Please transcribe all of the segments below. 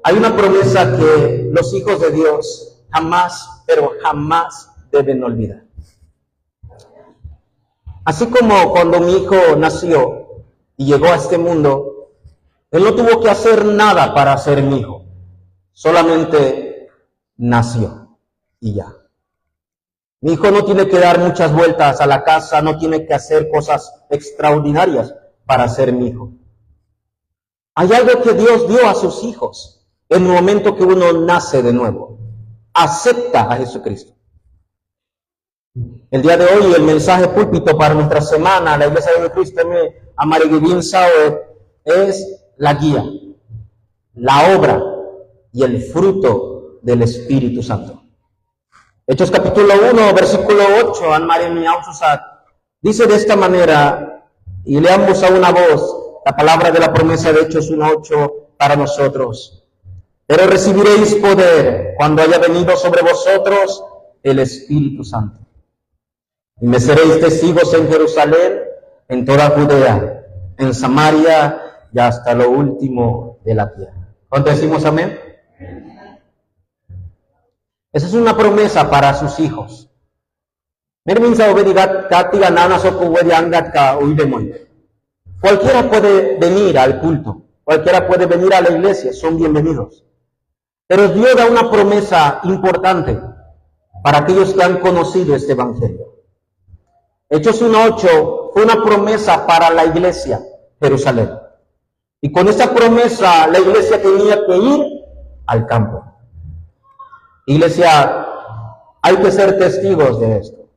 Hay una promesa que los hijos de Dios jamás, pero jamás deben olvidar. Así como cuando mi hijo nació y llegó a este mundo, él no tuvo que hacer nada para ser mi hijo. Solamente nació y ya. Mi hijo no tiene que dar muchas vueltas a la casa, no tiene que hacer cosas extraordinarias para ser mi hijo. Hay algo que Dios dio a sus hijos en el momento que uno nace de nuevo. Acepta a Jesucristo. El día de hoy el mensaje púlpito para nuestra semana, la Iglesia de Cristo Amarigibin Sauer, es la guía, la obra y el fruto del Espíritu Santo. Hechos capítulo 1, versículo 8, dice de esta manera, y leamos a una voz la palabra de la promesa de Hechos 1:8 para nosotros. Pero recibiréis poder cuando haya venido sobre vosotros el Espíritu Santo. Y me seréis testigos en Jerusalén, en toda Judea, en Samaria y hasta lo último de la tierra. ¿Cuánto decimos amén? Esa es una promesa para sus hijos. Cualquiera puede venir al culto, cualquiera puede venir a la iglesia, son bienvenidos. Pero Dios da una promesa importante para aquellos que han conocido este evangelio. Hechos 1:8 fue una promesa para la iglesia, Jerusalén. Y con esta promesa la iglesia tenía que ir al campo. Iglesia, hay que ser testigos de esto.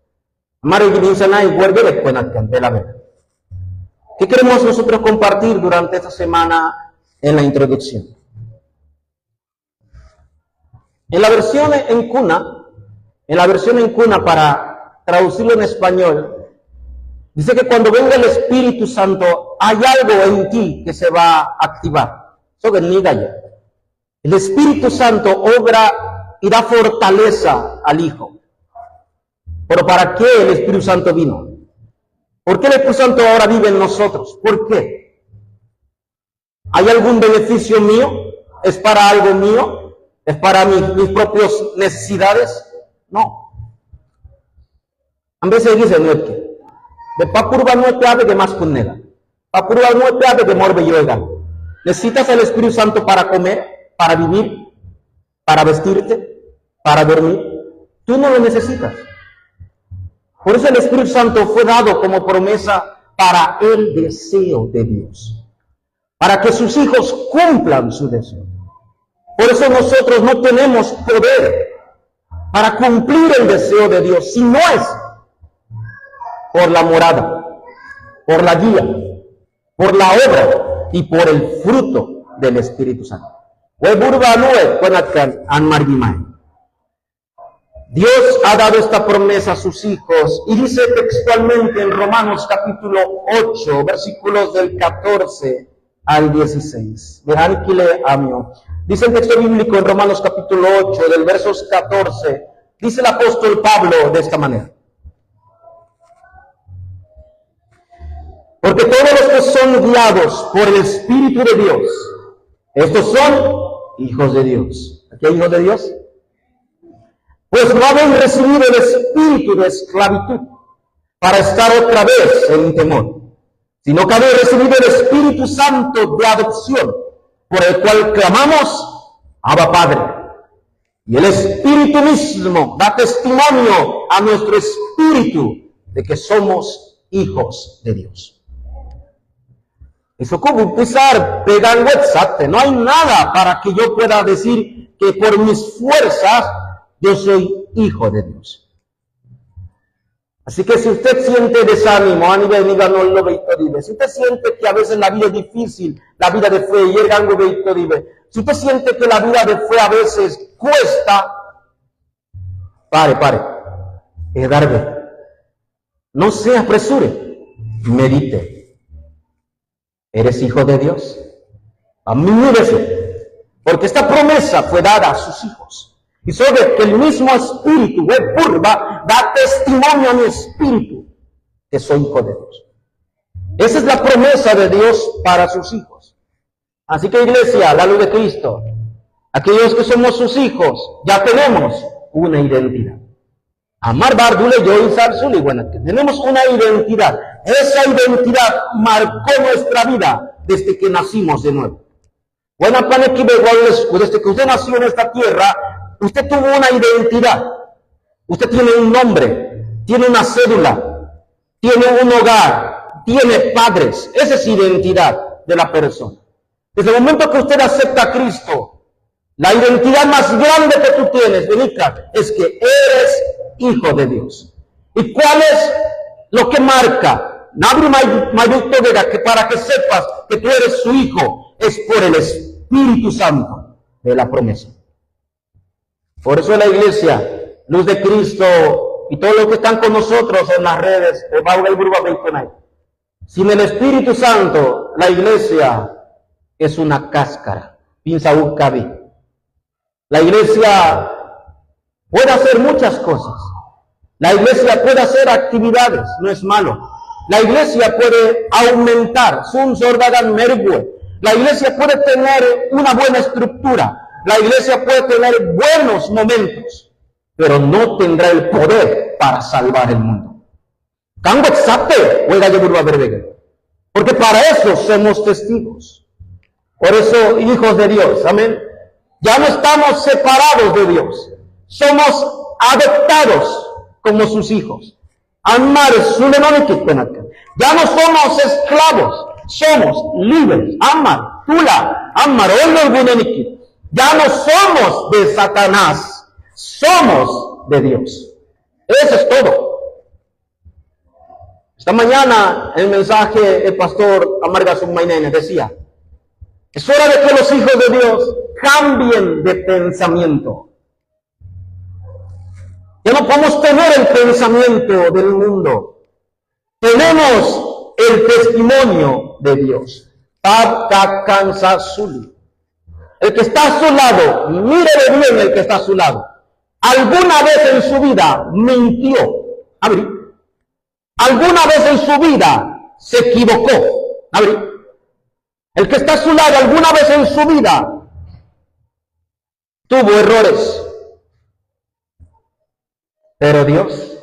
¿Qué queremos nosotros compartir durante esta semana en la introducción? En la versión en cuna para traducirlo en español, dice que cuando venga el Espíritu Santo, hay algo en ti que se va a activar. El Espíritu Santo obra y da fortaleza al Hijo. Pero ¿para qué el Espíritu Santo vino? ¿Por qué el Espíritu Santo ahora vive en nosotros? ¿Por qué? ¿Hay algún beneficio mío? ¿Es para algo mío? ¿Es para mis propias necesidades? No. A veces dicen, no es que. De papurba no te abre de más punela. Papurba no te abre de morbe yoga. ¿Necesitas el Espíritu Santo para comer, para vivir, para vestirte, para dormir? Tú no lo necesitas. Por eso el Espíritu Santo fue dado como promesa para el deseo de Dios. Para que sus hijos cumplan su deseo. Por eso nosotros no tenemos poder para cumplir el deseo de Dios, si no es por la morada, por la guía, por la obra y por el fruto del Espíritu Santo. Dios ha dado esta promesa a sus hijos y dice textualmente en Romanos capítulo 8, versículos del 14 al 16. Dice el texto bíblico en Romanos capítulo 8, del versos 14, dice el apóstol Pablo de esta manera. Porque todos los que son guiados por el Espíritu de Dios, estos son hijos de Dios. ¿Aquí hay hijos de Dios? Pues no habéis recibido el espíritu de esclavitud para estar otra vez en temor, sino que habéis recibido el Espíritu Santo de adopción, por el cual clamamos, Abba Padre. Y el Espíritu mismo da testimonio a nuestro espíritu de que somos hijos de Dios. Eso como empezar pegar WhatsApp, no hay nada para que yo pueda decir que por mis fuerzas yo soy hijo de Dios. Así que si usted siente desánimo, si usted siente que a veces la vida es difícil, la vida de fe, si usted siente que la vida de fe a veces cuesta, pare, no se apresure, medite. ¿Eres hijo de Dios? Amínese, porque esta promesa fue dada a sus hijos. Y sobre que el mismo espíritu de purva da testimonio a mi espíritu que soy hijo de Dios. Esa es la promesa de Dios para sus hijos. Así que iglesia, la luz de Cristo, Aquellos que somos sus hijos, ya tenemos una identidad. Amar Bardule, yo y Sarsuli, bueno, que tenemos una identidad. Esa identidad marcó nuestra vida desde que nacimos de nuevo. Bueno, desde que usted nació en esta tierra, usted tuvo una identidad. Usted tiene un nombre, tiene una cédula, tiene un hogar, tiene padres. Esa es identidad de la persona. Desde el momento que usted acepta a Cristo, la identidad más grande que tú tienes, Benica, es que eres hijo de Dios. ¿Y cuál es lo que marca? Que para que sepas que tú eres su hijo, es por el Espíritu Santo de la promesa. Por eso la iglesia, Luz de Cristo y todos los que están con nosotros en las redes, sin el Espíritu Santo, la iglesia es una cáscara. La iglesia puede hacer muchas cosas. La iglesia puede hacer actividades, no es malo. La iglesia puede aumentar. La iglesia puede tener una buena estructura. La iglesia puede tener buenos momentos, pero no tendrá el poder para salvar el mundo. Porque para eso somos testigos. Por eso, hijos de Dios, amén. Ya no estamos separados de Dios. Somos adoptados como sus hijos. Ya no somos esclavos, somos libres. Ya no somos de Satanás, somos de Dios. Eso es todo. Esta mañana el mensaje del pastor Amarga Submainene decía: es hora de que los hijos de Dios cambien de pensamiento. Ya no podemos tener el pensamiento del mundo. Tenemos el testimonio de Dios. El que está a su lado, mírele bien el que está a su lado. ¿Alguna vez en su vida mintió? ¿Alguna vez en su vida se equivocó? El que está a su lado, ¿alguna vez en su vida tuvo errores? Pero Dios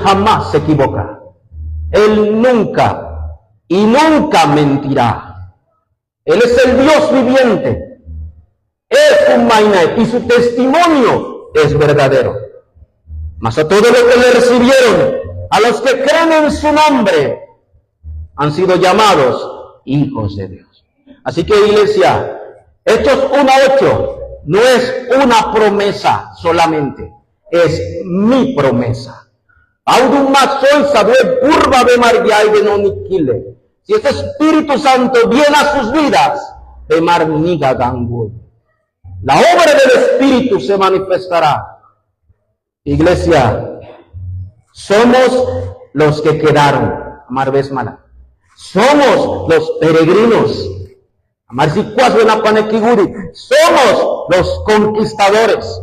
jamás se equivoca. Él nunca y nunca mentirá. Él es el Dios viviente. Es un Mainait y su testimonio es verdadero. Mas a todos los que le recibieron, a los que creen en su nombre, han sido llamados hijos de Dios. Así que, iglesia, Hechos 1:8 no es una promesa solamente, es mi promesa. Si este Espíritu Santo viene a sus vidas, la obra del Espíritu se manifestará. Iglesia, somos los que quedaron. Amar Besmala. Somos los peregrinos. Amar Sicuas Benapanekiguri. Somos los conquistadores.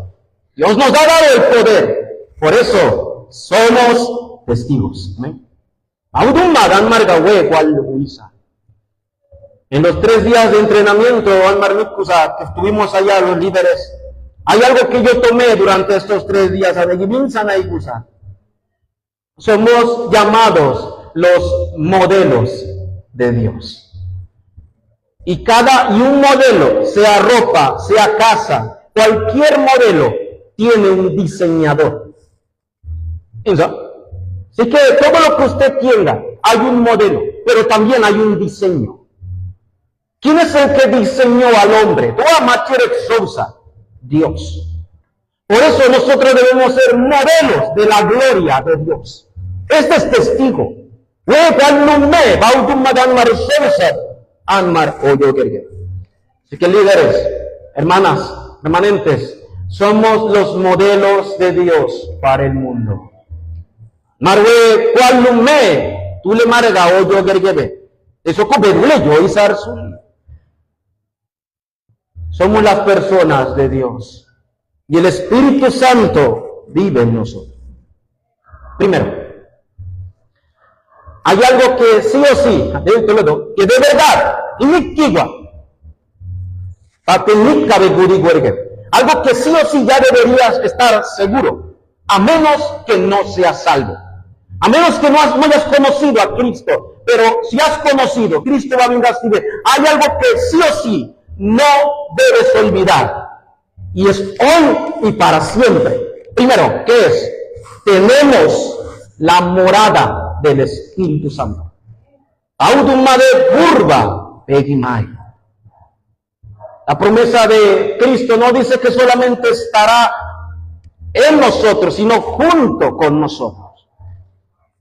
Dios nos ha dado el poder. Por eso somos testigos. Amén. En los 3 días de entrenamiento, que estuvimos allá los líderes, hay algo que yo tomé durante estos 3 días. Somos llamados los modelos de Dios. Y un modelo, sea ropa, sea casa, cualquier modelo, tiene un diseñador. Así que todo lo que usted tenga, hay un modelo, pero también hay un diseño. ¿Quién es el que diseñó al hombre? Dios. Por eso nosotros debemos ser modelos de la gloria de Dios. Este es testigo. Así que líderes, hermanas, remanentes, somos los modelos de Dios para el mundo. Marwe, ¿cuál me? Tú le marga o yo gergebe. Eso cubedule yo y Sarsul. Somos las personas de Dios. Y el Espíritu Santo vive en nosotros. Primero, hay algo que sí o sí, que de verdad, iniquigua, Algo que sí o sí ya deberías estar seguro, a menos que no seas salvo. A menos que no hayas conocido a Cristo, pero si has conocido, Cristo va a venir a ti. Hay algo que sí o sí no debes olvidar, y es hoy y para siempre. Primero, ¿qué es? Tenemos la morada del Espíritu Santo. La promesa de Cristo no dice que solamente estará en nosotros, sino junto con nosotros.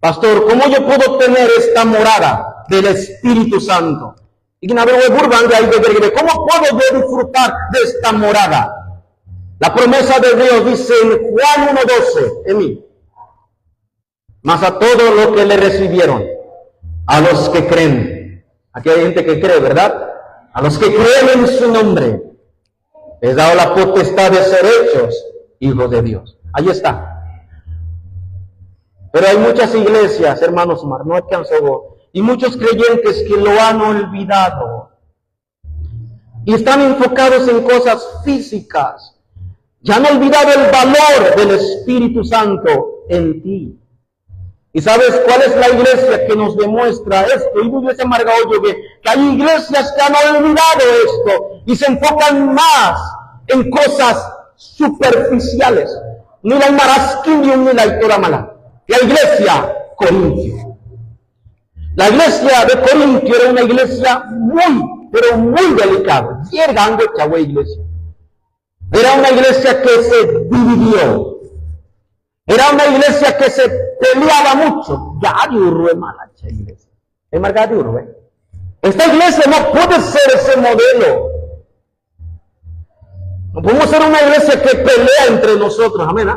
Pastor, ¿cómo yo puedo tener esta morada del Espíritu Santo? ¿Cómo puedo yo disfrutar de esta morada? La promesa de Dios dice en Juan 1:12, en mí. Mas a todos los que le recibieron, a los que creen. Aquí hay gente que cree, ¿verdad? A los que creen en su nombre, les da la potestad de ser hechos hijos de Dios. Ahí está. Pero hay muchas iglesias, hermanos, no alcanzó, y muchos creyentes que lo han olvidado. Y están enfocados en cosas físicas. Ya han olvidado el valor del Espíritu Santo en ti. ¿Y sabes cuál es la iglesia que nos demuestra esto? Y iglesia Margaollo, que hay iglesias que han olvidado esto y se enfocan más en cosas superficiales. Ni la Marasquinio ni la Itoramala. La iglesia Corintio. La iglesia de Corintio era una iglesia pero muy delicada. Llegando a la iglesia. Era una iglesia que se dividió. Era una iglesia que se peleaba mucho. Esta iglesia no puede ser ese modelo. No podemos ser una iglesia que pelea entre nosotros. Amén.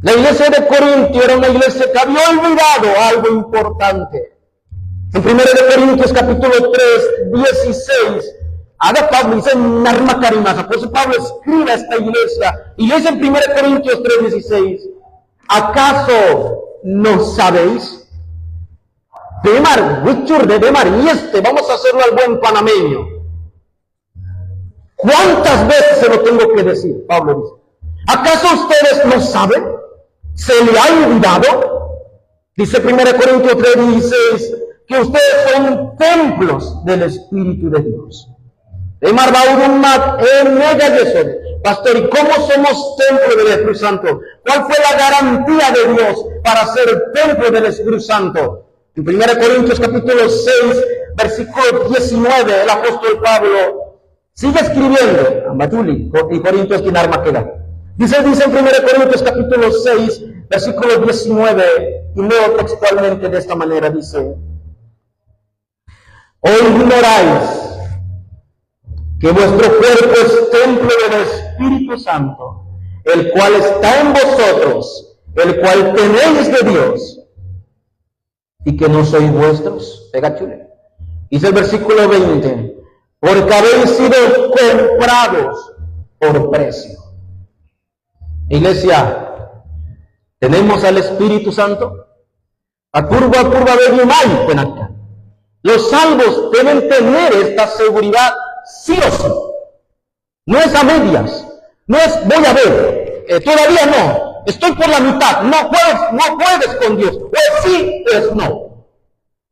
La iglesia de Corintio era una iglesia que había olvidado algo importante. En 1 Corintios capítulo 3, 16, Pablo dice Narma Karimasa, por eso Pablo escribe a esta iglesia, y dice en 1 Corintios 3, 16, ¿acaso no sabéis? Vamos a hacerlo al buen panameño. ¿Cuántas veces se lo tengo que decir? Pablo dice, ¿acaso ustedes no saben? ¿Se le ha olvidado? Dice 1 Corintios 3, 16, que ustedes son templos del Espíritu de Dios. Pastor, ¿y cómo somos templo del Espíritu Santo? ¿Cuál fue la garantía de Dios para ser templo del Espíritu Santo? En 1 Corintios capítulo 6, versículo 19, el apóstol Pablo sigue escribiendo, Ambatuli, y Corintios Kinarma queda. Dice en 1 Corintios capítulo 6, versículo 19, y leo textualmente de esta manera, dice, ¿o ignoráis que vuestro cuerpo es templo del Espíritu Santo, el cual está en vosotros, el cual tenéis de Dios, y que no sois vuestros? Pega chule. Dice el versículo 20, porque habéis sido comprados por precio. Iglesia, ¿tenemos al Espíritu Santo? A curva de Yumay, Penacta. Los salvos deben tener esta seguridad sí o sí. No es a medias. No es voy a ver. Todavía no. Estoy por la mitad. No puedes con Dios. O es sí, o es no.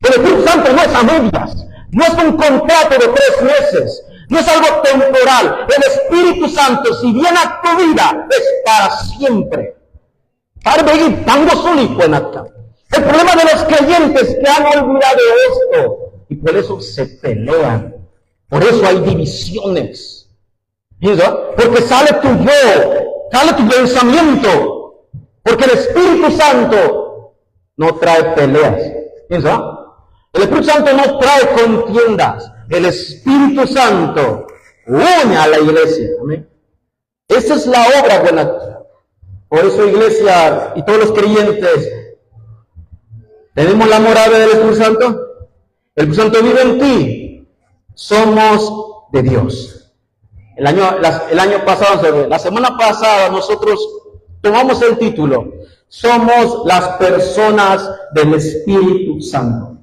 El Espíritu Santo no es a medias. No es un contrato de 3 meses. No es algo temporal. El Espíritu Santo, si viene a tu vida, es para siempre. El problema de los creyentes que han olvidado esto, y por eso se pelean, por eso hay divisiones. ¿Eso? Porque sale tu yo, sale tu pensamiento, porque el Espíritu Santo no trae peleas. ¿Eso? El Espíritu Santo no trae contiendas. El Espíritu Santo une a la iglesia. ¿Amén? Esa es la obra buena. Por eso, iglesia y todos los creyentes, ¿tenemos la morada del Espíritu Santo? El Espíritu Santo vive en ti. Somos de Dios. El año pasado, la semana pasada, nosotros tomamos el título, somos las personas del Espíritu Santo.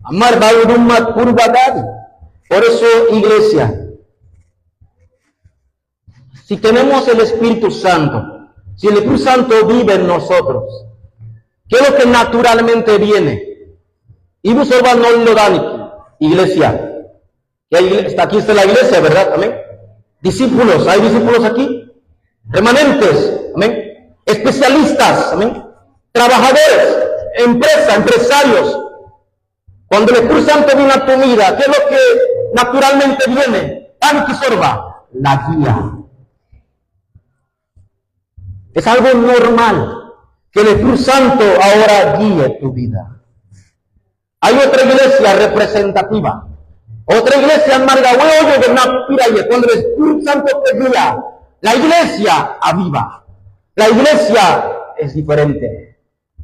Amar Baurumat Purvadadi. Por eso, iglesia, si tenemos el Espíritu Santo, si el Espíritu Santo vive en nosotros, ¿qué es lo que naturalmente viene? Y vos no lo dan, iglesia. Aquí está la iglesia, ¿verdad? Amén. Discípulos, ¿hay discípulos aquí? Remanentes, amén. Especialistas, amén. Trabajadores, empresarios. Cuando el Espíritu Santo viene a tu vida, ¿qué es lo que naturalmente viene? La guía. Es algo normal que el Espíritu Santo ahora guíe tu vida. Hay otra iglesia representativa, otra iglesia en Margagüe, cuando el Espíritu Santo te guía, la iglesia aviva, la iglesia es diferente.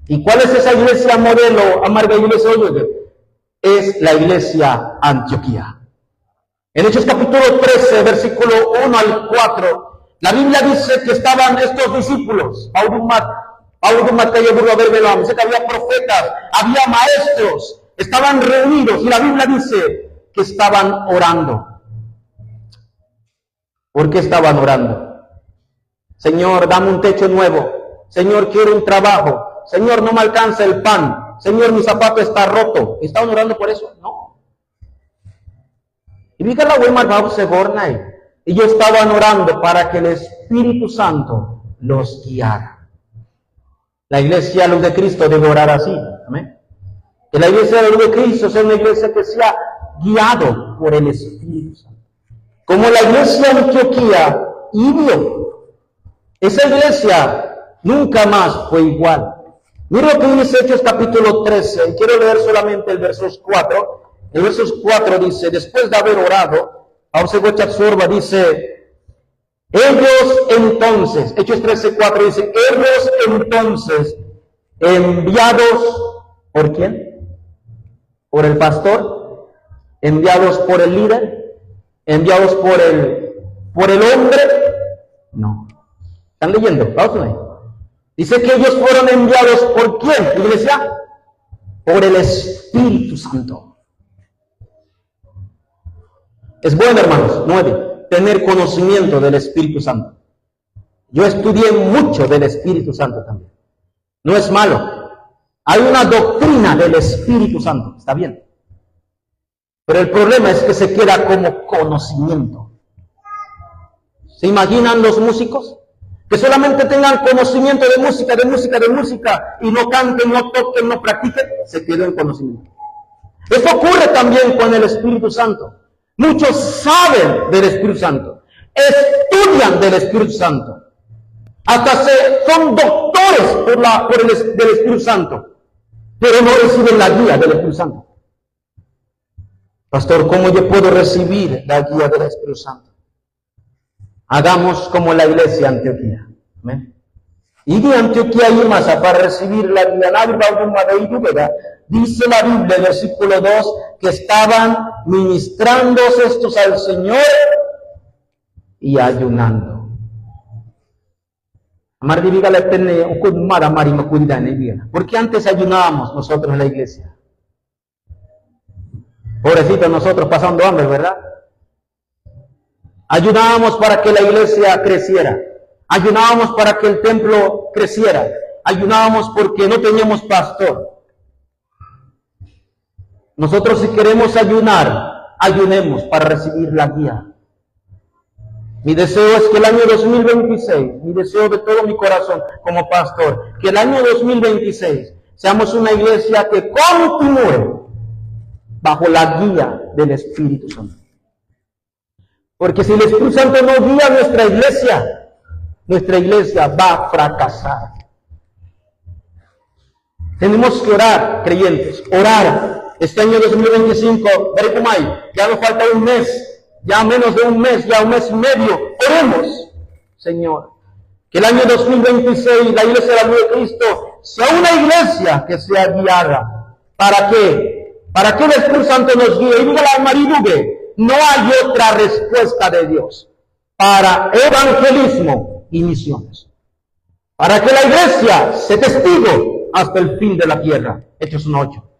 ¿Y cuál es esa iglesia modelo, amarga iglesia? Es la iglesia Antioquía. En Hechos capítulo 13, versículo 1 al 4, la Biblia dice que estaban estos discípulos, Paulo Mateo, que había profetas, había maestros, estaban reunidos y la Biblia dice que estaban orando. ¿Por qué estaban orando? Señor, dame un techo nuevo. Señor, quiero un trabajo. Señor, no me alcanza el pan. Señor, mi zapato está roto. ¿Estaban orando por eso? No. Y diga la Weimar se borna. Ellos estaban orando para que el Espíritu Santo los guiara. La iglesia Luz de Cristo debe orar así. Amén. Que la iglesia de Luz de Cristo sea una iglesia que sea guiado por el Espíritu Santo. Como la iglesia de Antioquía vivió. Esa iglesia nunca más fue igual. Mira lo que dice Hechos capítulo 13. Y quiero leer solamente el versos 4. El versos 4 dice, después de haber orado, dice, ellos entonces, Hechos 13:4 dice, ellos entonces, enviados, ¿por quién? ¿Por el pastor? ¿Enviados por el líder? ¿Enviados por el hombre? No. ¿Están leyendo? Vamos a ver. Dice que ellos fueron enviados ¿por quién, iglesia? Por el Espíritu Santo. Es bueno, hermanos, 9, tener conocimiento del Espíritu Santo. Yo estudié mucho del Espíritu Santo también. No es malo. Hay una doctrina del Espíritu Santo, está bien. Pero el problema es que se queda como conocimiento. ¿Se imaginan los músicos? Que solamente tengan conocimiento de música, y no canten, no toquen, no practiquen, se quedó en conocimiento. Esto ocurre también con el Espíritu Santo. Muchos saben del Espíritu Santo, estudian del Espíritu Santo, hasta son doctores del Espíritu Santo, pero no reciben la guía del Espíritu Santo. Pastor, ¿cómo yo puedo recibir la guía del Espíritu Santo? Hagamos como la iglesia Antioquía. ¿Amén? Y de Antioquía y más para recibir la guía. Dice la Biblia, versículo 2, que estaban ministrando estos al Señor y ayunando. Porque antes ayunábamos nosotros en la iglesia. Pobrecitos nosotros pasando hambre, ¿verdad? Ayunábamos para que la iglesia creciera. Ayunábamos para que el templo creciera. Ayunábamos porque no teníamos pastor. Nosotros si queremos ayunar, ayunemos para recibir la guía. Mi deseo es que el año 2026, mi deseo de todo mi corazón como pastor, que el año 2026 seamos una iglesia que continúe bajo la guía del Espíritu Santo. Porque si el Espíritu Santo no guía nuestra iglesia va a fracasar. Tenemos que orar, creyentes, orar. Este año 2025, ya nos falta un mes, ya menos de un mes, ya un mes y medio. Oremos, Señor, que el año 2026 la iglesia de la Luz de Cristo sea una iglesia que sea guiada. ¿Para qué? Para que el Espíritu Santo nos guíe. Y diga la maridugue, no hay otra respuesta de Dios para evangelismo y misiones. Para que la iglesia se testigo hasta el fin de la tierra. Hechos 1:8.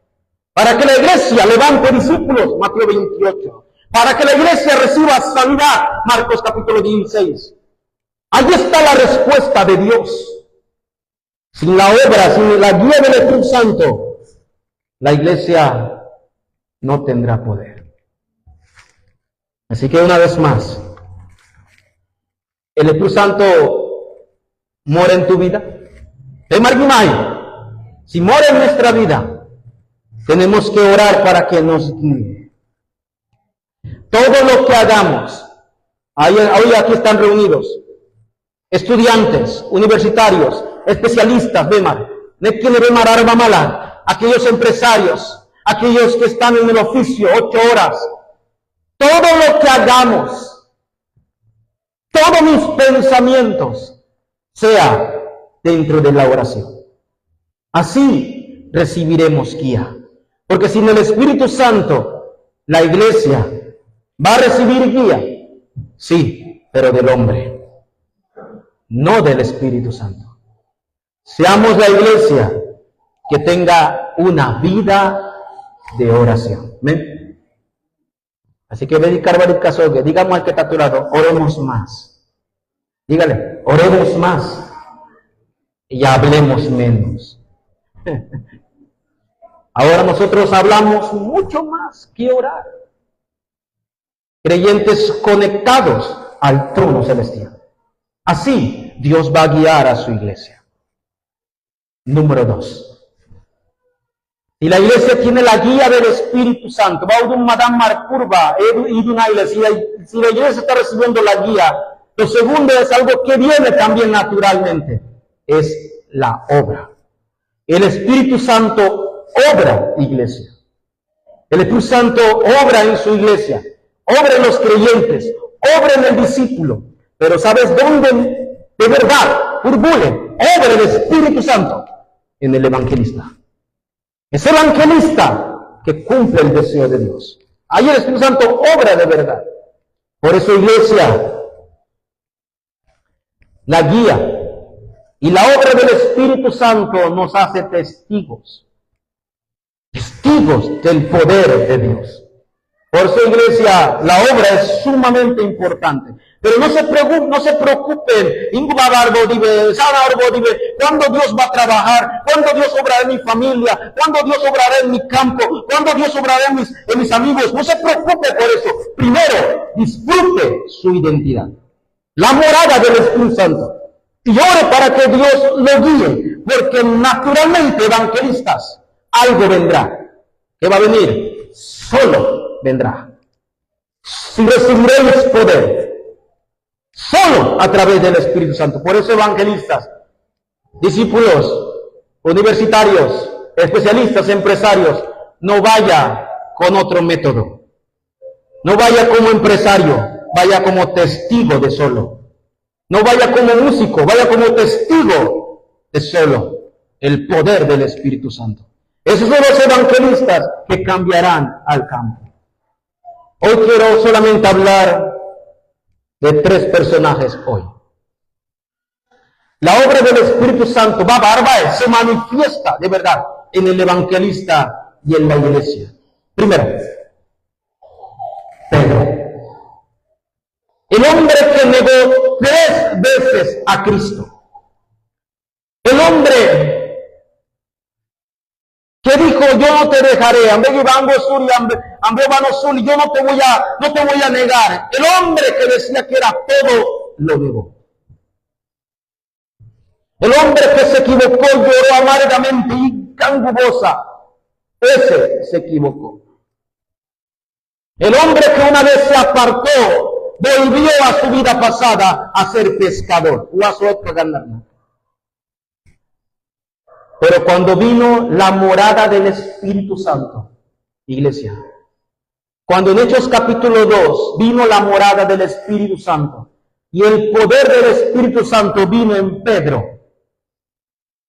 Para que la iglesia levante discípulos, Mateo 28. para que la iglesia reciba sanidad. Marcos capítulo 16. Ahí está la respuesta de Dios. Sin la obra, sin la guía del Espíritu Santo, la iglesia no tendrá poder. Así que una vez más, el Espíritu Santo mora en tu vida. Si mora en nuestra vida, tenemos que orar para que nos guíe. Todo lo que hagamos, hoy aquí están reunidos estudiantes, universitarios, especialistas, aquellos empresarios, aquellos que están en el oficio 8 horas. Todo lo que hagamos, todos mis pensamientos, sea dentro de la oración. Así recibiremos guía. Porque sin el Espíritu Santo, la iglesia va a recibir guía. Sí, pero del hombre, no del Espíritu Santo. Seamos la iglesia que tenga una vida de oración. ¿Ven? Así que digamos al que está a tu lado, oremos más. Dígale, oremos más y hablemos menos. Ahora nosotros hablamos mucho más que orar. Creyentes conectados al trono celestial. Así Dios va a guiar a su iglesia. Número 2. Si la iglesia tiene la guía del Espíritu Santo, si la iglesia está recibiendo la guía, lo segundo es algo que viene también naturalmente, es la obra. El Espíritu Santo obra, iglesia. El Espíritu Santo obra en su iglesia, obra en los creyentes, obra en el discípulo. Pero ¿sabes dónde de verdad obra el Espíritu Santo? En el evangelista. Es el evangelista que cumple el deseo de Dios. Ahí el Espíritu Santo obra de verdad. Por eso, iglesia, la guía y la obra del Espíritu Santo nos hace testigos del poder de Dios. Por eso, iglesia, la obra es sumamente importante. Pero no se preocupen, ¿cuándo Dios va a trabajar? ¿Cuándo Dios obrará en mi familia? ¿Cuándo Dios obrará en mi campo? ¿Cuándo Dios obrará en mis amigos? No se preocupe por eso. Primero, disfrute su identidad, la morada del Espíritu Santo. Y ore para que Dios lo guíe, porque naturalmente, evangelistas, algo vendrá. ¿Qué va a venir? Solo vendrá. Si recibiréis poder, solo a través del Espíritu Santo. Por eso, evangelistas, discípulos, universitarios, especialistas, empresarios, no vaya con otro método. No vaya como empresario, vaya como testigo de solo. No vaya como músico, vaya como testigo de solo el poder del Espíritu Santo. Esos son los evangelistas que cambiarán al campo. Hoy quiero solamente hablar de 3 personajes hoy. La obra del Espíritu Santo se manifiesta de verdad en el evangelista y en la iglesia. Primero, Pedro, el hombre que negó 3 veces a Cristo. El hombre que dijo, yo no te dejaré, yo no te voy a negar. El hombre que decía que era todo, lo negó. El hombre que se equivocó, lloró amargamente y cangubosa, ese se equivocó. El hombre que una vez se apartó, volvió a su vida pasada a ser pescador, o a su otra ganar. Pero cuando vino la morada del Espíritu Santo, iglesia, cuando en Hechos capítulo 2 vino la morada del Espíritu Santo y el poder del Espíritu Santo vino en Pedro,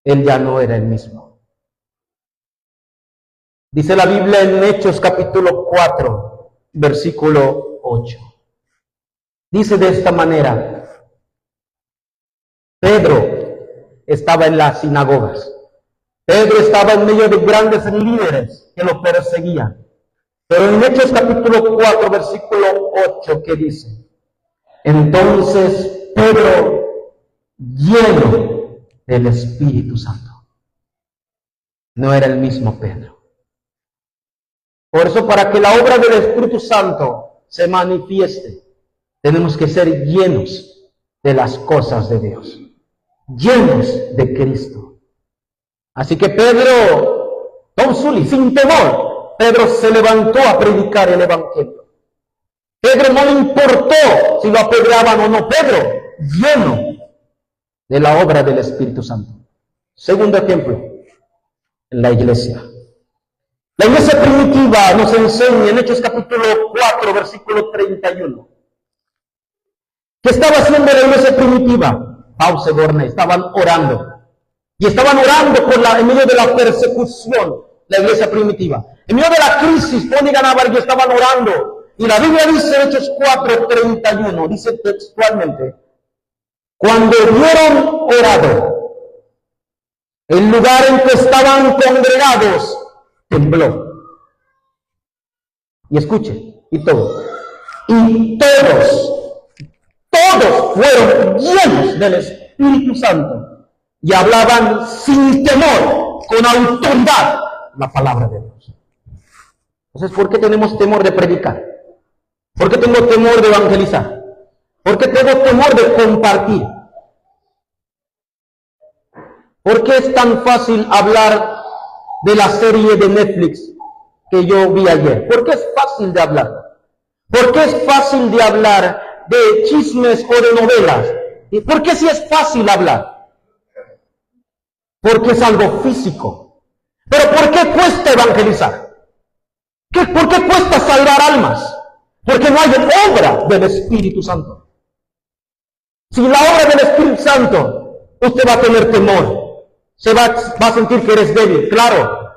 él ya no era el mismo. Dice la Biblia en Hechos capítulo 4, versículo 8. Dice de esta manera: Pedro estaba en las sinagogas. Pedro estaba en medio de grandes líderes que lo perseguían. Pero en Hechos capítulo 4, versículo 8, ¿qué dice? Entonces Pedro, lleno del Espíritu Santo. No era el mismo Pedro. Por eso, para que la obra del Espíritu Santo se manifieste, tenemos que ser llenos de las cosas de Dios, llenos de Cristo. Así que Pedro, Tom Sully, sin temor, Pedro se levantó a predicar el Evangelio. Pedro no le importó si lo apedreaban o no. Pedro, lleno de la obra del Espíritu Santo. Segundo ejemplo, en la iglesia. La iglesia primitiva nos enseña en Hechos capítulo 4, versículo 31. ¿Qué estaba haciendo la iglesia primitiva? Pause, Borne, estaban orando. Y estaban orando en medio de la persecución, la iglesia primitiva. En medio de la crisis, Pon y Ganábar y estaban orando. Y la Biblia dice, Hechos 4:31, dice textualmente, cuando hubieron orado, el lugar en que estaban congregados tembló. Y escuche, y todos fueron llenos del Espíritu Santo y hablaban sin temor, con autoridad, la palabra de Dios. Entonces, ¿por qué tenemos temor de predicar? ¿Por qué tengo temor de evangelizar? ¿Por qué tengo temor de compartir? ¿Por qué es tan fácil hablar de la serie de Netflix que yo vi ayer? ¿Por qué es fácil de hablar? ¿Por qué es fácil de hablar de chismes o de novelas? ¿Y por qué si es fácil hablar? Porque es algo físico. ¿Pero por qué cuesta evangelizar? ¿Por qué cuesta salvar almas? Porque no hay obra del Espíritu Santo. Sin la obra del Espíritu Santo, usted va a tener temor. Se va a sentir que eres débil, claro.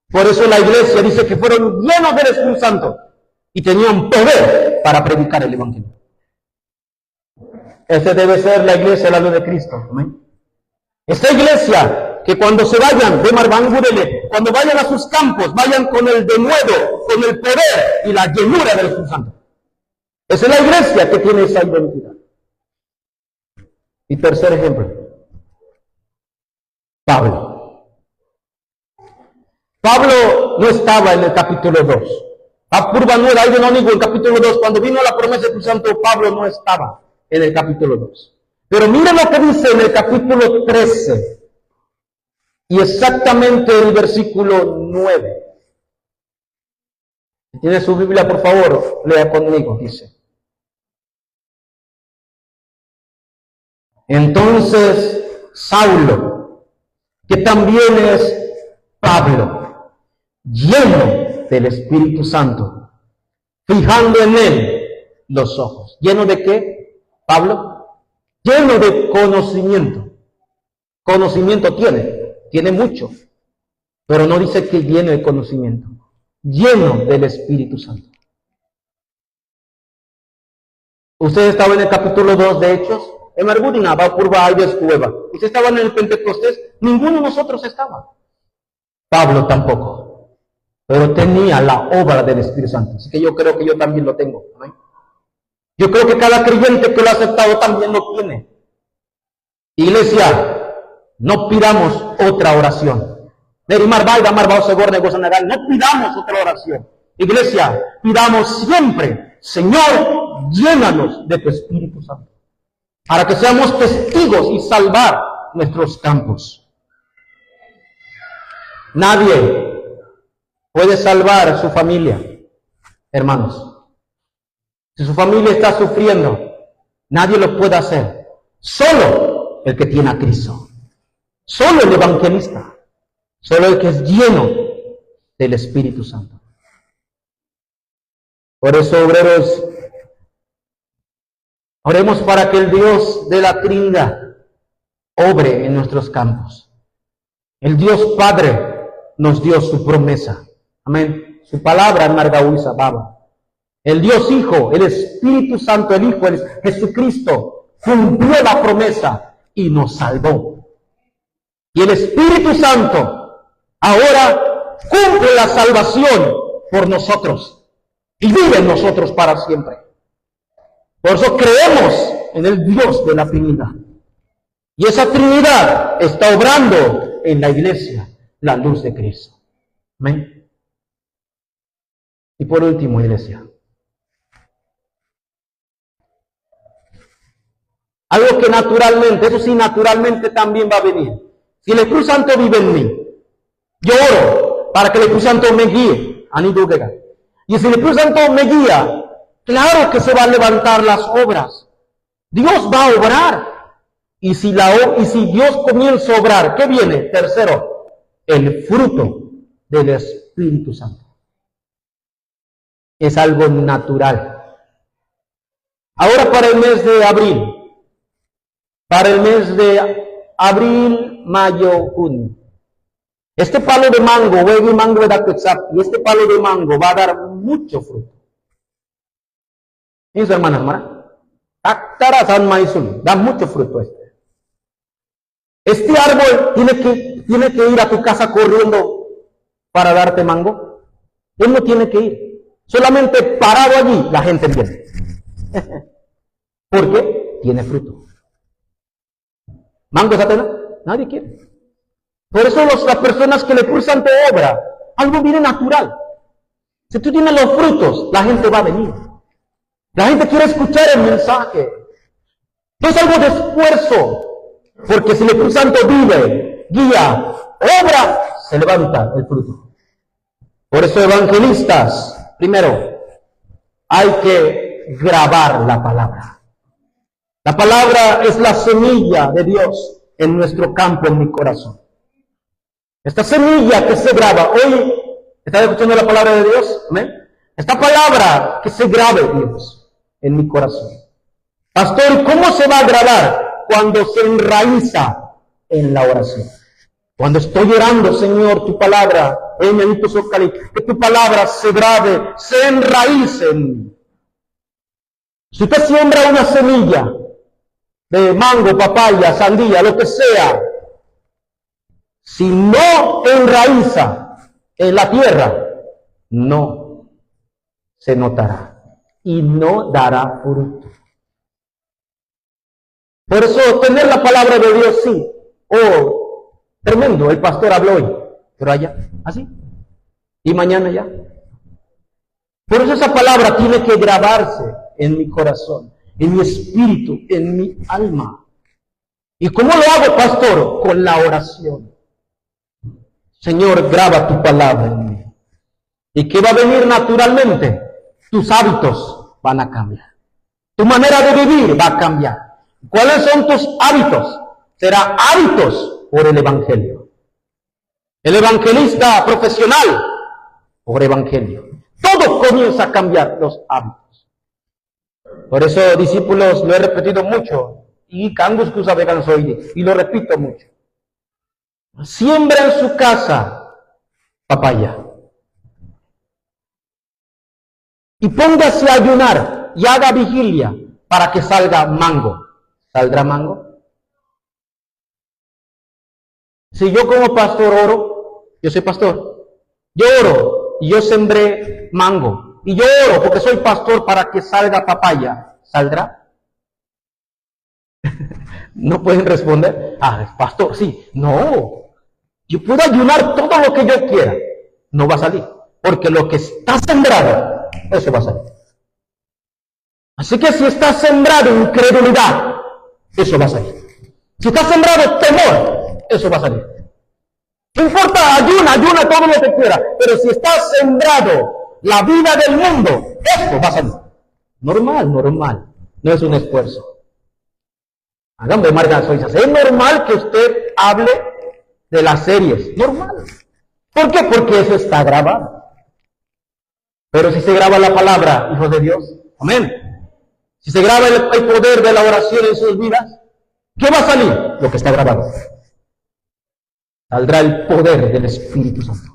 Por eso la iglesia dice que fueron llenos del Espíritu Santo y tenían poder para predicar el Evangelio. Esa debe ser la iglesia, la luz de Cristo. Amén. Esta iglesia, que cuando se vayan de Marbangurele, cuando vayan a sus campos, vayan con el denuedo, con el poder y la llenura del Espíritu Santo. Esa es la iglesia que tiene esa identidad. Y tercer ejemplo. Pablo no estaba en el capítulo 2. Apurbanura, hay no digo en el capítulo 2. Cuando vino la promesa del Espíritu Santo, Pablo no estaba en el capítulo 2. Pero miren lo que dice en el capítulo 13. Y exactamente el versículo 9. Si tiene su Biblia, por favor, lea conmigo, dice. Entonces, Saulo, que también es Pablo, lleno del Espíritu Santo, fijando en él los ojos. ¿Lleno de qué, Pablo? Lleno de conocimiento. Conocimiento tiene mucho, pero no dice que lleno de conocimiento. Lleno del Espíritu Santo. Usted estaba en el capítulo 2 de Hechos. En Margudina, va curva Alves Cueva. Usted estaba en el Pentecostés, ninguno de nosotros estaba. Pablo tampoco. Pero tenía la obra del Espíritu Santo. Así que yo creo que yo también lo tengo. ¿No? Yo creo que cada creyente que lo ha aceptado también lo tiene. Iglesia, no pidamos otra oración. No pidamos otra oración. Iglesia, pidamos siempre, Señor, llénanos de tu Espíritu Santo, para que seamos testigos y salvar nuestros campos. Nadie puede salvar su familia, hermanos. Si su familia está sufriendo, nadie lo puede hacer. Solo el que tiene a Cristo. Solo el evangelista. Solo el que es lleno del Espíritu Santo. Por eso, obreros, oremos para que el Dios de la Trinidad obre en nuestros campos. El Dios Padre nos dio su promesa. Amén. Su palabra en Margaúiza, Baba. El Dios Hijo, el Espíritu Santo, el Hijo, el Jesucristo, cumplió la promesa y nos salvó. Y el Espíritu Santo ahora cumple la salvación por nosotros y vive en nosotros para siempre. Por eso creemos en el Dios de la Trinidad. Y esa Trinidad está obrando en la iglesia, la luz de Cristo. Amén. Y por último, iglesia, algo que naturalmente, eso sí, naturalmente también va a venir. Si el Espíritu Santo vive en mí, yo oro para que el Espíritu Santo me guíe. Y si el Espíritu Santo me guía, claro que se van a levantar las obras. Dios va a obrar. Y si Dios comienza a obrar, ¿qué viene? Tercero, el fruto del Espíritu Santo. Es algo natural. Ahora para el mes de abril, mayo, junio, este palo de mango, y este palo de mango va a dar mucho fruto. ¿Y hermanas, da mucho fruto este. Este árbol tiene que ir a tu casa corriendo para darte mango. Él no tiene que ir. Solamente parado allí, la gente viene. ¿Por qué? Tiene fruto. ¿Mango Satanás? Nadie quiere. Por eso las personas que le pulsan tu obra, algo viene natural. Si tú tienes los frutos, la gente va a venir. La gente quiere escuchar el mensaje. No es algo de esfuerzo. Porque si el Espíritu Santo vive, guía, obra, se levanta el fruto. Por eso, evangelistas, primero, hay que grabar la palabra. La palabra es la semilla de Dios en nuestro campo, en mi corazón. Esta semilla que se graba, hoy, ¿estás escuchando la palabra de Dios? ¿Amén? Esta palabra que se grabe, Dios, en mi corazón. Pastor, ¿cómo se va a grabar? Cuando se enraiza en la oración. Cuando estoy orando, Señor, tu palabra, que tu palabra se grabe, se enraíce en mí. Si usted siembra una semilla de mango, papaya, sandía, lo que sea, si no enraiza en la tierra, no se notará y no dará fruto. Por eso tener la palabra de Dios, sí. Oh, tremendo, el pastor habló hoy, pero allá, así. Y mañana ya. Por eso esa palabra tiene que grabarse en mi corazón, en mi espíritu, en mi alma. ¿Y cómo lo hago, pastor? Con la oración. Señor, graba tu palabra en mí. ¿Y qué va a venir naturalmente? Tus hábitos van a cambiar. Tu manera de vivir va a cambiar. ¿Cuáles son tus hábitos? Será hábitos por el Evangelio. El evangelista profesional por Evangelio. Todo comienza a cambiar los hábitos. Por eso, discípulos, lo he repetido mucho. Y lo repito mucho. Siembra en su casa papaya. Y póngase a ayunar y haga vigilia para que salga mango. ¿Saldrá mango? Si yo como pastor oro, yo soy pastor, yo oro y yo sembré mango. Y yo oro porque soy pastor para que salga papaya. ¿Saldrá? No pueden responder. Ah, pastor, sí. No. Yo puedo ayunar todo lo que yo quiera. No va a salir. Porque lo que está sembrado, eso va a salir. Así que si está sembrado incredulidad, eso va a salir. Si está sembrado temor, eso va a salir. No importa, ayuna todo lo que quiera. Pero si está sembrado la vida del mundo, eso va a salir. Normal. No es un esfuerzo. Háganme marca soisas. Es normal que usted hable de las series. Normal. ¿Por qué? Porque eso está grabado. Pero si se graba la palabra, hijos de Dios, amén. Si se graba el poder de la oración en sus vidas, ¿qué va a salir? Lo que está grabado. Saldrá el poder del Espíritu Santo.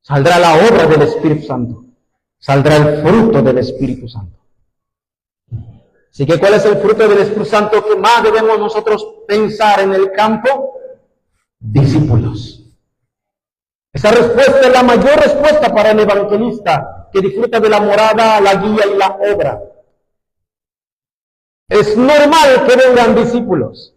Saldrá la obra del Espíritu Santo. Saldrá el fruto del Espíritu Santo. Así que, ¿cuál es el fruto del Espíritu Santo que más debemos nosotros pensar en el campo? Discípulos. Esa respuesta es la mayor respuesta para el evangelista que disfruta de la morada, la guía y la obra. Es normal que vengan discípulos.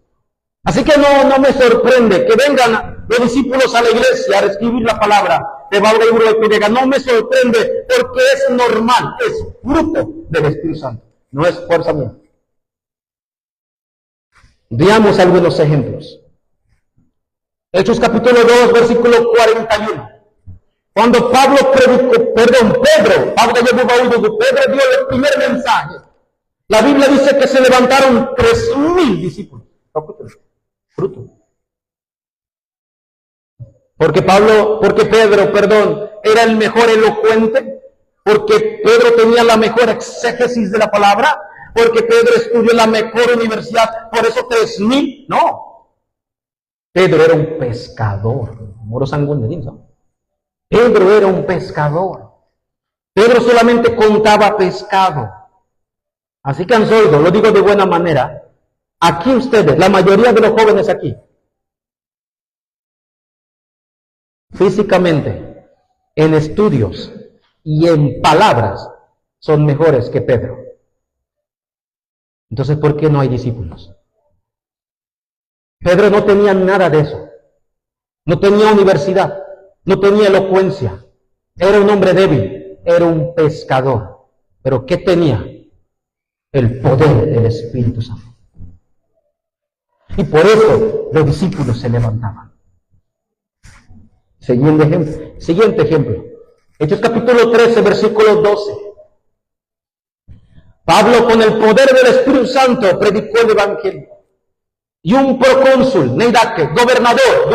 Así que no me sorprende que vengan los discípulos a la iglesia a escribir la palabra de Pablo y Griega. No me sorprende porque es normal, es fruto del Espíritu Santo, no es fuerza mía. Veamos algunos ejemplos. Hechos capítulo 2, versículo 41. Cuando Pablo predicó, Pablo dio el primer mensaje. La Biblia dice que se levantaron 3,000 discípulos. Fruto. Porque Pedro, era el mejor elocuente, porque Pedro tenía la mejor exégesis de la palabra, porque Pedro estudió en la mejor universidad, por eso 3,000, no. Pedro era un pescador, moro sanguíneo. Pedro era un pescador. Pedro solamente contaba pescado. Así que Ansoldo, lo digo de buena manera, aquí ustedes, la mayoría de los jóvenes aquí, físicamente, en estudios y en palabras, son mejores que Pedro. Entonces, ¿por qué no hay discípulos? Pedro no tenía nada de eso. No tenía universidad, no tenía elocuencia. Era un hombre débil, era un pescador. ¿Pero qué tenía? El poder del Espíritu Santo. Y por eso los discípulos se levantaban. Siguiente ejemplo. Hechos capítulo 13, versículo 12. Pablo, con el poder del Espíritu Santo, predicó el Evangelio. Y un procónsul, Neidake, gobernador,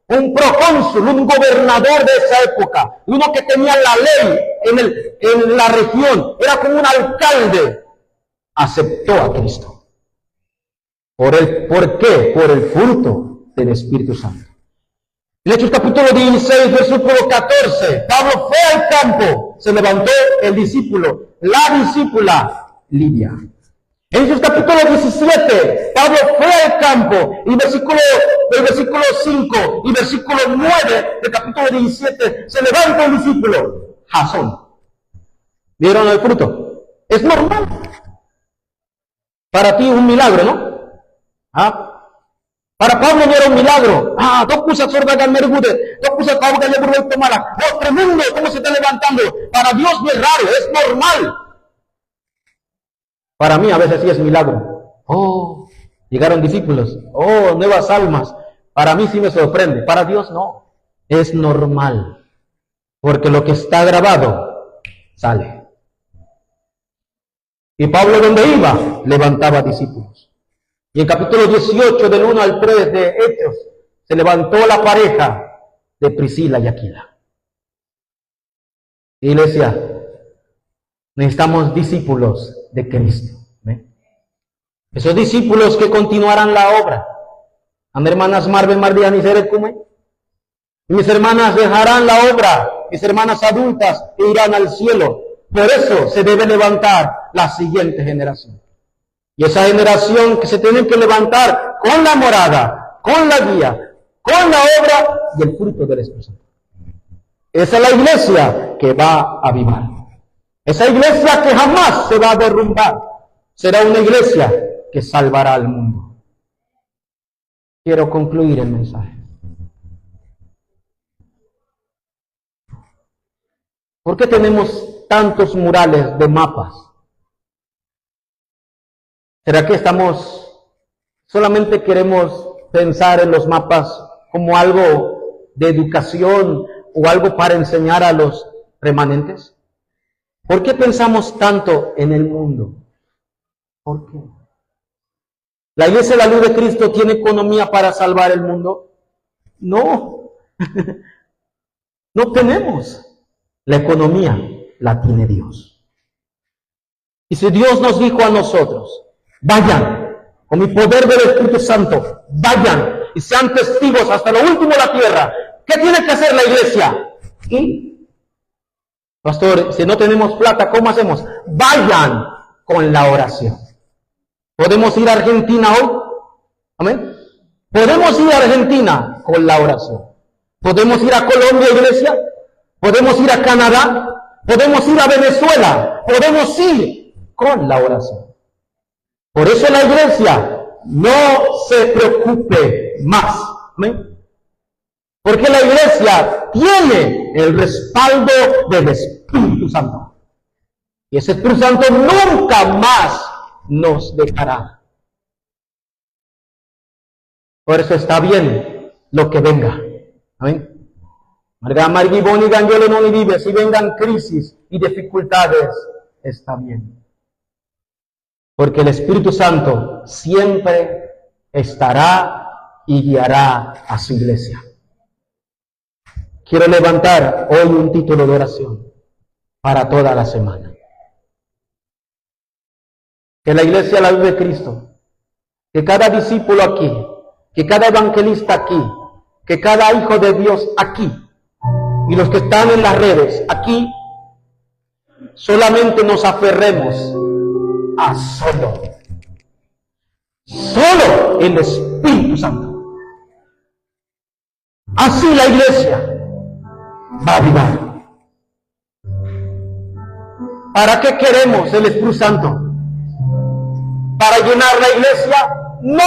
un procónsul, un gobernador de esa época, uno que tenía la ley en la región, era como un alcalde, aceptó a Cristo. ¿Por qué? Por el fruto del Espíritu Santo. En Hechos capítulo 16, versículo 14, Pablo fue al campo, se levantó el discípulo, la discípula Lidia. En Hechos capítulo 17, Pablo fue al campo, y el versículo 5 y versículo 9 del capítulo 17, se levanta el discípulo, Jasón. ¿Vieron el fruto? Es normal. Para ti un milagro, ¿no? Para Pablo no era un milagro. Tremendo, ¿cómo se está levantando? Para Dios no es raro, es normal. Para mí a veces sí es milagro. Llegaron discípulos. Nuevas almas. Para mí sí me sorprende. Para Dios no. Es normal. Porque lo que está grabado sale. Y Pablo, donde iba, levantaba discípulos. Y en capítulo 18, del 1 al 3 de Hechos, se levantó la pareja de Priscila y Aquila. Iglesia, necesitamos discípulos de Cristo. Esos discípulos que continuarán la obra. A mis hermanas Marben, Mardian y Serecume. Mis hermanas dejarán la obra. Mis hermanas adultas irán al cielo. Por eso se debe levantar la siguiente generación. Y esa generación que se tiene que levantar con la morada, con la guía, con la obra y el fruto del Espíritu Santo. Esa es la iglesia que va a avivar. Esa iglesia que jamás se va a derrumbar. Será una iglesia que salvará al mundo. Quiero concluir el mensaje. ¿Por qué tenemos tantos murales de mapas? ¿Será que solamente queremos pensar en los mapas como algo de educación o algo para enseñar a los remanentes? ¿Por qué pensamos tanto en el mundo? ¿Por qué? ¿La Iglesia de la Luz de Cristo tiene economía para salvar el mundo? No. No tenemos. La economía la tiene Dios. Y si Dios nos dijo a nosotros, vayan, con mi poder del Espíritu Santo, vayan y sean testigos hasta lo último de la tierra. ¿Qué tiene que hacer la iglesia? ¿Y? Pastor, si no tenemos plata, ¿cómo hacemos? Vayan con la oración. ¿Podemos ir a Argentina hoy? ¿Amén? Podemos ir a Argentina con la oración. Podemos ir a Colombia, iglesia. Podemos ir a Canadá. Podemos ir a Venezuela. Podemos ir con la oración. Por eso la iglesia no se preocupe más. ¿Amén? Porque la iglesia tiene el respaldo del Espíritu Santo. Y ese Espíritu Santo nunca más nos dejará. Por eso está bien lo que venga. Amén. Si vengan crisis y dificultades, está bien. Porque el Espíritu Santo siempre estará y guiará a su iglesia. Quiero levantar hoy un título de oración para toda la semana. Que la iglesia, la luz de Cristo, que cada discípulo aquí, que cada evangelista aquí, que cada hijo de Dios aquí, y los que están en las redes aquí, solamente nos aferremos a solo el Espíritu Santo. Así la iglesia va a vivir. ¿Para qué queremos el Espíritu Santo? ¿Para llenar la iglesia? No.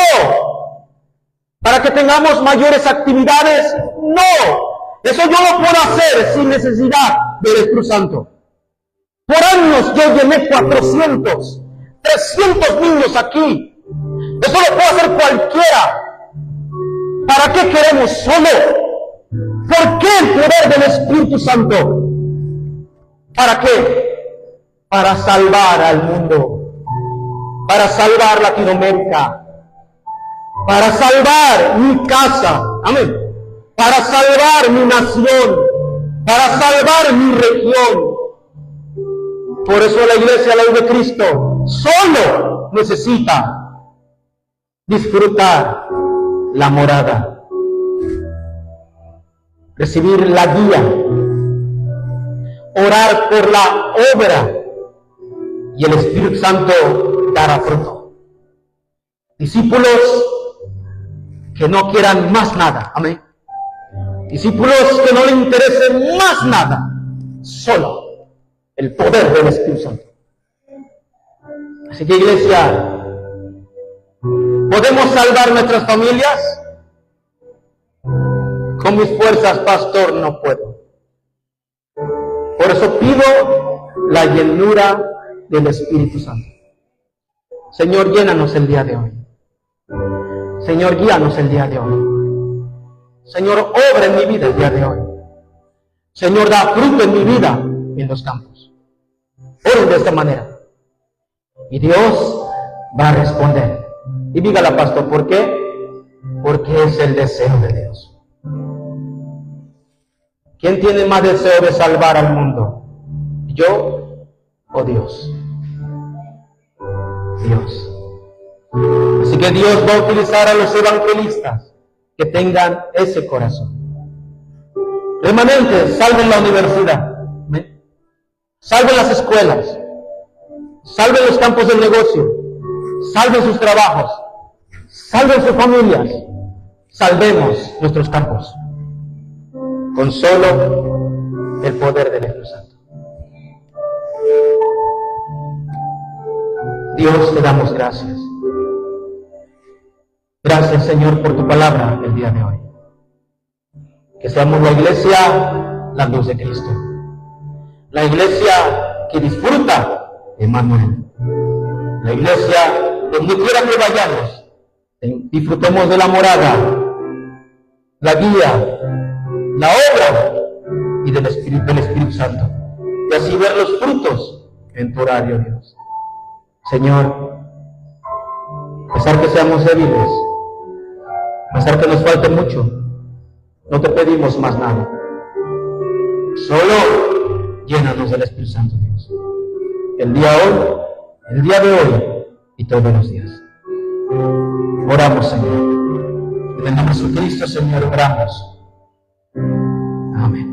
¿Para que tengamos mayores actividades? No. Eso yo lo puedo hacer sin necesidad del Espíritu Santo. Por años yo llené 400, 300 niños aquí. Eso lo puede hacer cualquiera. ¿Para qué queremos solo? ¿Por qué el poder del Espíritu Santo? ¿Para qué? Para salvar al mundo, para salvar Latinoamérica, para salvar mi casa, amén, para salvar mi nación, para salvar mi región. Por eso la iglesia, la luz de Cristo, solo necesita disfrutar la morada, recibir la guía, orar por la obra, y el Espíritu Santo dará fruto. Discípulos que no quieran más nada, amén. Discípulos que no le interesen más nada, solo el poder del Espíritu Santo. Así que iglesia, ¿podemos salvar nuestras familias? Con mis fuerzas, pastor, no puedo. Por eso pido la llenura del Espíritu Santo. Señor, llénanos el día de hoy. Señor, guíanos el día de hoy. Señor, obra en mi vida el día de hoy. Señor, da fruto en mi vida en los campos. Oren de esta manera. Y Dios va a responder. Y dígala, pastor, ¿por qué? Porque es el deseo de Dios. ¿Quién tiene más deseo de salvar al mundo? ¿Yo o Dios? Dios. Así que Dios va a utilizar a los evangelistas que tengan ese corazón. Remanentes, salven la universidad, salven las escuelas, salven los campos del negocio, salven sus trabajos, salven sus familias, salvemos nuestros campos con solo el poder del Espíritu Santo. Dios, te damos gracias. Gracias, Señor, por tu palabra el día de hoy. Que seamos la iglesia, la luz de Cristo. La iglesia que disfruta de Emmanuel. La iglesia, donde quiera que vayamos, disfrutemos de la morada, la guía, la obra y del Espíritu Santo. Y así ver los frutos en tu horario, Dios. Señor, a pesar que seamos débiles, a pesar que nos falte mucho, no te pedimos más nada. Solo llénanos del Espíritu Santo, Dios. El día de hoy y todos los días. Oramos, Señor. En el nombre de Jesucristo, Señor, oramos. Amén.